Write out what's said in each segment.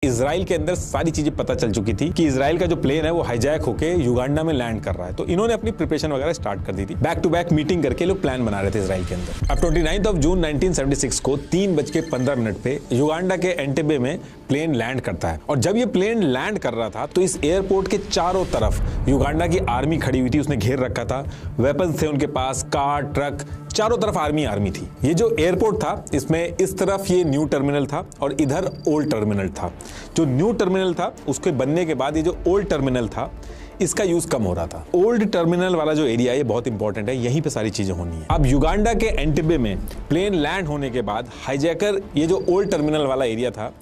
Israel के अंदर सारी चीजें पता चल चुकी थी कि इजराइल का जो प्लेन है वो हाईजैक होके युगांडा में लैंड कर रहा है। तो इन्होंने अपनी प्रिपरेशन वगैरह स्टार्ट कर दी थी। बैक टू बैक मीटिंग करके लोग प्लान बना रहे थे इजराइल के अंदर। अब 29 जून 1976 को 3:15 पे युगांडा के एंटेबे में प्लेन लैंड करता है। और जब ये प्लेन लैंड कर रहा था तो इस एयरपोर्ट के चारों तरफ युगांडा की आर्मी खड़ी हुई थी, उसने घेर रखा था, वेपन्स थे उनके पास, कार, ट्रक, चारों तरफ आर्मी थी। ये जो एयरपोर्ट था इसमें इस तरफ ये न्यू टर्मिनल था और इधर ओल्ड टर्मिनल था। जो न्यू टर्मिनल था उसके बनने के बाद ये जो ओल्ड टर्मिनल था इसका यूज कम हो रहा था। ओल्ड टर्मिनल वाला जो एरिया है ये बहुत इंपॉर्टेंट है, यहीं पे सारी चीजें होनी है। अब युगांडा के एंटेबे में प्लेन लैंड होने के बाद हाईजैकर ये जो ओल्ड टर्मिनल वाला एरिया था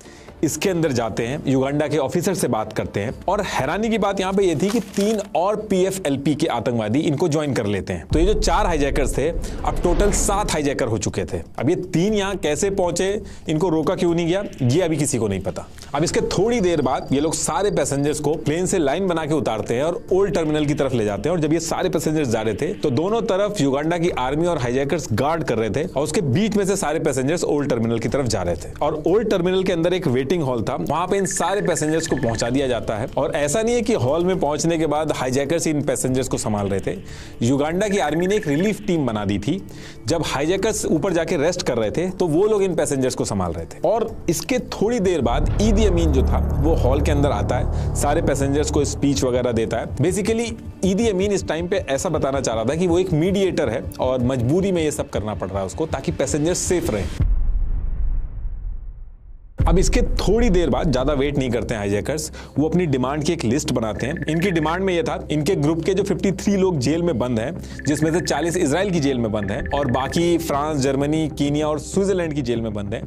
इसके अंदर जाते हैं, युगांडा के ऑफिसर से बात करते हैं। और हैरानी की बात यहाँ पे ये थी कि 3 और PFLP के आतंकवादी इनको ज्वाइन कर लेते हैं। तो ये जो 4 हाईजैकर्स थे, अब टोटल 7 हाईजैकर हो चुके थे। अब ये 3 यहाँ कैसे पहुंचे, इनको रोका क्यों नहीं गया, ये अभी किसी को नहीं पता। अब इसके थोड़ी देर बाद ये लोग सारे पैसेंजर्स को प्लेन से लाइन बना के उतारते हैं और ओल्ड टर्मिनल की तरफ ले जाते हैं। और जब ये सारे पैसेंजर्स जा रहे थे तो दोनों तरफ युगांडा की आर्मी और हाईजैकर्स गार्ड कर रहे थे और उसके बीच में से सारे पैसेंजर्स ओल्ड टर्मिनल की तरफ जा रहे थे। और ओल्ड टर्मिनल के अंदर एक वेटिंग हॉल था, वहां पे इन सारे पैसेंजर्स को पहुंचा दिया जाता है। और ऐसा नहीं है कि हॉल में पहुंचने के बाद हाईजैकर्स इन पैसेंजर्स को संभाल रहे थे। युगांडा की आर्मी ने एक रिलीफ टीम बना दी थी। जब हाईजैकर्स ऊपर जाके रेस्ट कर रहे थे तो वो लोग इन पैसेंजर्स को संभाल रहे थे। और इसके थोड़ी देर बाद ईदी अमीन जो था वो हॉल के अंदर आता है, सारे पैसेंजर्स को स्पीच वगैरह देता है। बेसिकली ईदी अमीन इस टाइम पे ऐसा बताना चाह रहा था कि वो एक मीडिएटर है और मजबूरी में ये सब करना पड़ रहा है उसको ताकि पैसेंजर्स सेफ रहें। अब इसके थोड़ी देर बाद, ज्यादा वेट नहीं करते हैं हाईजैकर्स, वो अपनी डिमांड की एक लिस्ट बनाते हैं। इनकी डिमांड में ये था, इनके ग्रुप के जो 53 लोग जेल में बंद हैं, जिसमें से 40 इजराइल की जेल में बंद हैं और बाकी फ्रांस, जर्मनी, कीनिया और स्विट्जरलैंड की जेल में बंद हैं,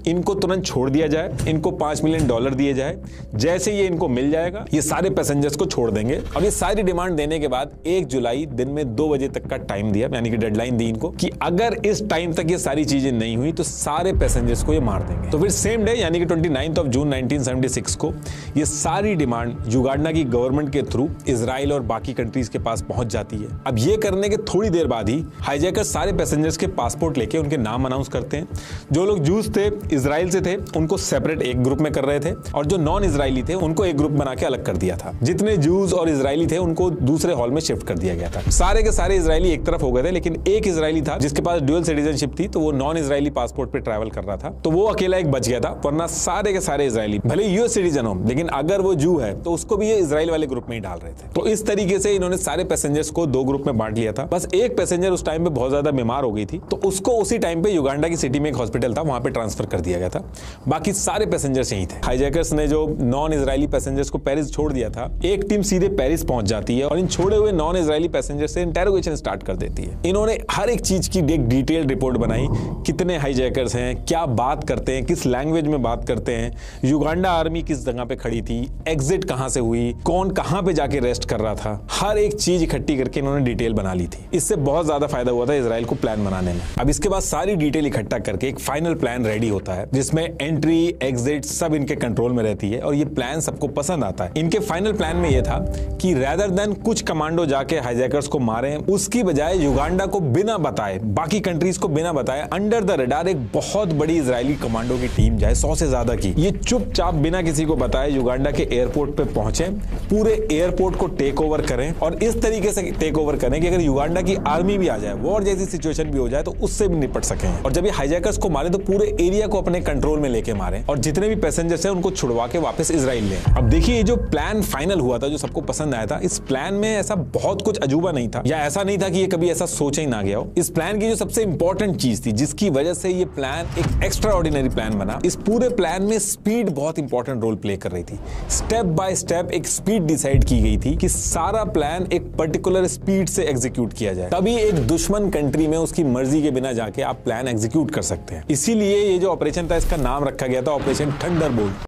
इनको तुरंत छोड़ दिया जाए। इनको $5 मिलियन दिए जाए। जैसे ये इनको मिल जाएगा ये सारे पैसेंजर्स को छोड़ देंगे। अब ये सारी डिमांड देने के बाद 1 जुलाई दिन में 2 बजे तक का टाइम दिया, यानी कि डेडलाइन दी इनको कि अगर इस टाइम तक ये सारी चीजें नहीं हुई तो सारे पैसेंजर्स को ये मार देंगे। तो फिर सेम डे यानी कि 29 जून 1976 को ये सारी डिमांड युगांडा की गवर्नमेंट के थ्रू इजराइल और बाकी कंट्रीज के पास पहुंच जाती है। अब ये करने के थोड़ी देर बाद ही हाईजैकर सारे पैसेंजर्स के पासपोर्ट लेके उनके नाम अनाउंस करते हैं। जो लोग जूस थे, इजराइल से थे, उनको सेपरेट एक ग्रुप में कर रहे थे और जो नॉन इजरायली थे उनको एक ग्रुप बना के अलग कर दिया था। जितने जूस और इजरायली थे उनको दूसरे हॉल में शिफ्ट कर दिया गया था। सारे के सारे इजरायली एक तरफ हो गए थे, लेकिन एक इजरायली था जिसके पास ड्यूअल सिटीजनशिप थी, तो वो नॉन इजरायली पासपोर्ट पे ट्रैवल कर रहा था, तो वो अकेला एक बच गया था। वरना सारे के सारे इजरायली भले यूएस सिटीजन हो, लेकिन अगर वो जू है तो उसको भी ये इजराइल वाले ग्रुप में ही डाल रहे थे। तो इस तरीके से इन्होंने सारे पैसेंजर्स को 2 ग्रुप में बांट लिया था। बस एक पैसेंजर उस टाइम पे बहुत ज्यादा बीमार हो गई थी, तो उसको उसी टाइम पे युगांडा की सिटी में एक हॉस्पिटल था, वहां पे ट्रांसफर कर दिया गया था। बाकी सारे पैसेंजर्स यहीं थे। हाईजैकर्स ने जो नॉन इजरायली पैसेंजर्स को पेरिस छोड़ दिया था, एक टीम सीधे पेरिस पहुंच जाती है और इन छोड़े हुए नॉन इजरायली पैसेंजर्स से इंटेरोगेशन स्टार्ट कर देती है। इन्होंने हर एक चीज की एक डिटेल्ड रिपोर्ट बनाई, कितने हाईजैकर्स हैं, क्या बात करते हैं, किस लैंग्वेज में बात करते हैं, युगांडा आर्मी किस जगह पे खड़ी थी, एग्जिट कहां से हुई, कौन कहां पे जाके रेस्ट कर रहा था, हर एक चीज इकट्ठी करके इन्होंने डिटेल बना ली थी। इससे बहुत ज्यादा फायदा हुआ था इजराइल को प्लान बनाने में। अब इसके बाद सारी डिटेल इकट्ठा करके एक फाइनल प्लान रेडी होता है जिसमें एंट्री, एग्जिट सब इनके कंट्रोल में रहती है और ये प्लान सबको पसंद आता है। इनके फाइनल प्लान में यह था कि रेदर देन कुछ कमांडो जाके हाईजैकर्स को मारें, उसकी बजाय युगांडा को बिना बताए, बाकी कंट्रीज को बिना बताए, अंडर द रडार एक बहुत बड़ी इजरायली कमांडो की टीम जाए, 100 से ज्यादा की, ये चुपचाप बिना किसी को बताए युगांडा के एयरपोर्ट पे पहुंचे, पूरे एयरपोर्ट को टेक ओवर करें और इस तरीके से टेक ओवर करें कि अगर युगांडा की आर्मी भी आ जाए, वॉर जैसी सिचुएशन भी हो जाए, तो उससे भी निपट सकें। और जब ये हाईजैकर्स को मारे तो पूरे एरिया को अपने कंट्रोल में लेके मारें और जितने भी पैसेंजर्स हैं उनको छुड़वा के वापस इजराइल लें। अब देखिए, ये जो प्लान फाइनल हुआ था, जो सबको पसंद आया था, इस प्लान में ऐसा बहुत कुछ अजूबा नहीं था, या ऐसा नहीं था कि ये कभी ऐसा सोचा ही ना गया हो। इस प्लान की जो सबसे इंपॉर्टेंट चीज थी, जिसकी वजह से ये प्लान एक एक्स्ट्रा ऑर्डिनरी प्लान बना, इस पूरे प्लान में स्पीड बहुत इंपॉर्टेंट रोल प्ले कर रही थी। स्टेप बाय स्टेप एक स्पीड डिसाइड की गई थी कि सारा प्लान एक पर्टिकुलर स्पीड से एग्जीक्यूट किया जाए, तभी एक दुश्मन कंट्री में उसकी मर्जी के बिना जाके आप प्लान एग्जीक्यूट कर सकते हैं। इसीलिए ये जो ऑपरेशन था, इसका नाम रखा गया था ऑपरेशन थंडरबोल्ट।